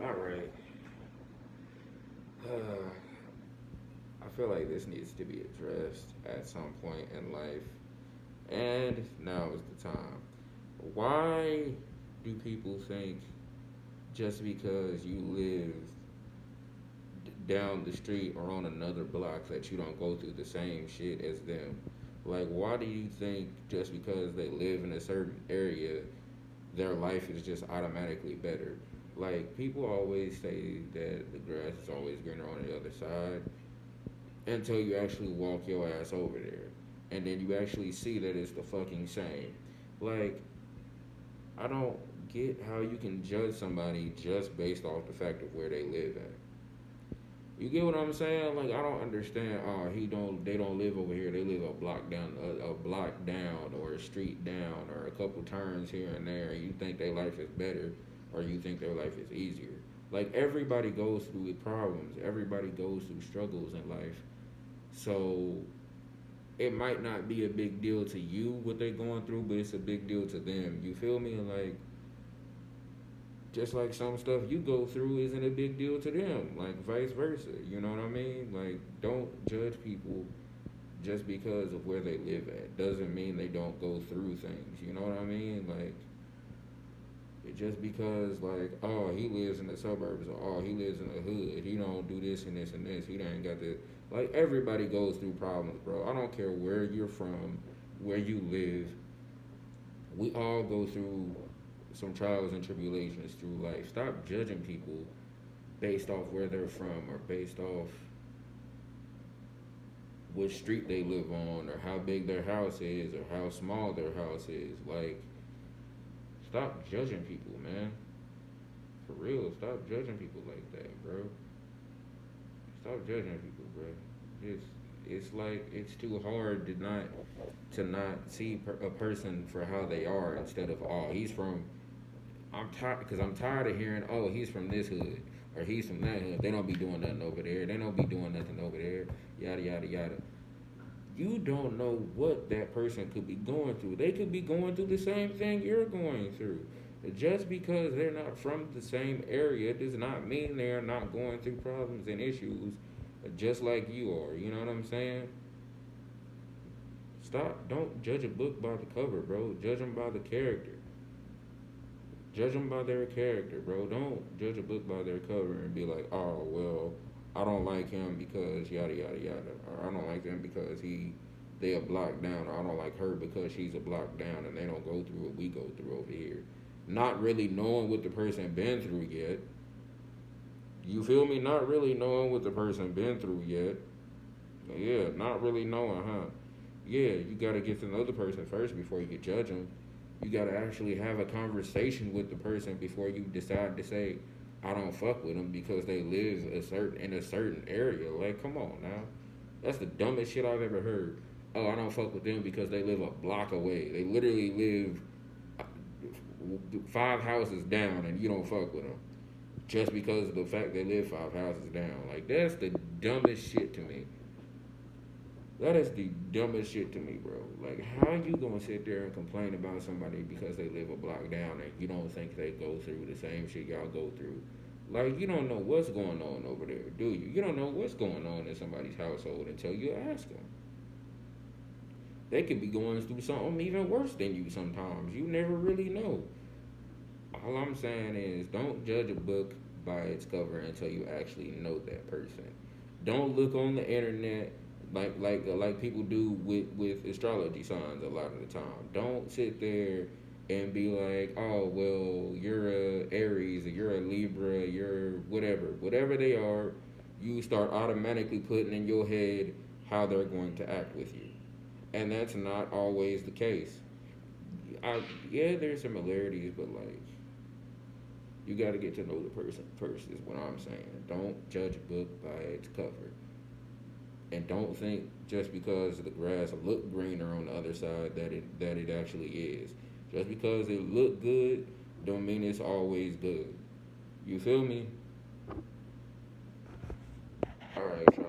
All right. Uh, I feel like this needs to be addressed at some point in life, and now is the time. Why do people think just because you live down the street or on another block that you don't go through the same shit as them? Like, why do you think just because they live in a certain area, their life is just automatically better? Like, people always say that the grass is always greener on the other side until you actually walk your ass over there. And then you actually see that it's the fucking same. Like, I don't get how you can judge somebody just based off the fact of where they live at. You get what I'm saying? Like, I don't understand. Oh, they don't live over here. They live a block down, or a street down, or a couple turns here and there. You think their life is better, or you think their life is easier. Like, everybody goes through problems. Everybody goes through struggles in life. So it might not be a big deal to you what they're going through, but it's a big deal to them. You feel me? Like, just like some stuff you go through isn't a big deal to them, like vice versa. You know what I mean? Like, don't judge people just because of where they live at. Doesn't mean they don't go through things. You know what I mean? Like, it just because, like, oh, he lives in the suburbs, or oh, he lives in the hood, he don't do this and this and this, he ain't got this. Like, everybody goes through problems, bro. I don't care where you're from, where you live. We all go through some trials and tribulations through life. Stop judging people based off where they're from, or based off what street they live on, or how big their house is, or how small their house is. Like, stop judging people, man. For real, stop judging people like that, bro. Stop judging people, bro. It's it's like it's too hard to not see a person for how they are, instead of, oh, he's from, I'm tired, because I'm tired of hearing, oh, he's from this hood, or he's from that hood. They don't be doing nothing over there. They don't be doing nothing over there. Yada yada yada. You don't know what that person could be going through. They could be going through the same thing you're going through. Just because they're not from the same area does not mean they're not going through problems and issues just like you are. You know what I'm saying? Stop. Don't judge a book by the cover, bro. Judge them by the character. Judge them by their character, bro. Don't judge a book by their cover and be like, oh, well, I don't like him because yada yada yada, or I don't like them because they a block down, or I don't like her because she's a block down and they don't go through what we go through over here. Not really knowing what the person been through yet. You feel me? Not really knowing what the person been through yet. Yeah, not really knowing, huh? Yeah, you gotta get to know the person first before you can judge them. You gotta actually have a conversation with the person before you decide to say, I don't fuck with them because they live in a certain area. Like, come on now, that's the dumbest shit I've ever heard. Oh, I don't fuck with them because they live a block away. They literally live 5 houses down, and you don't fuck with them just because of the fact they live 5 houses down. Like, that's the dumbest shit to me. That is the dumbest shit to me, bro. Like, how you gonna sit there and complain about somebody because they live a block down and you don't think they go through the same shit y'all go through? Like, you don't know what's going on over there, do you? You don't know what's going on in somebody's household until you ask them. They could be going through something even worse than you sometimes. You never really know. All I'm saying is, don't judge a book by its cover until you actually know that person. Don't look on the internet like people do with astrology signs a lot of the time. Don't sit there and be like, oh, well, you're a Aries, or you're a Libra, you're whatever they are. You start automatically putting in your head how they're going to act with you, and that's not always the case. Yeah, there's similarities, but like, you got to get to know the person first. Is what I'm saying. Don't judge a book by its cover. And don't think just because the grass look greener on the other side that it actually is. Just because it look good don't mean it's always good. You feel me? All right.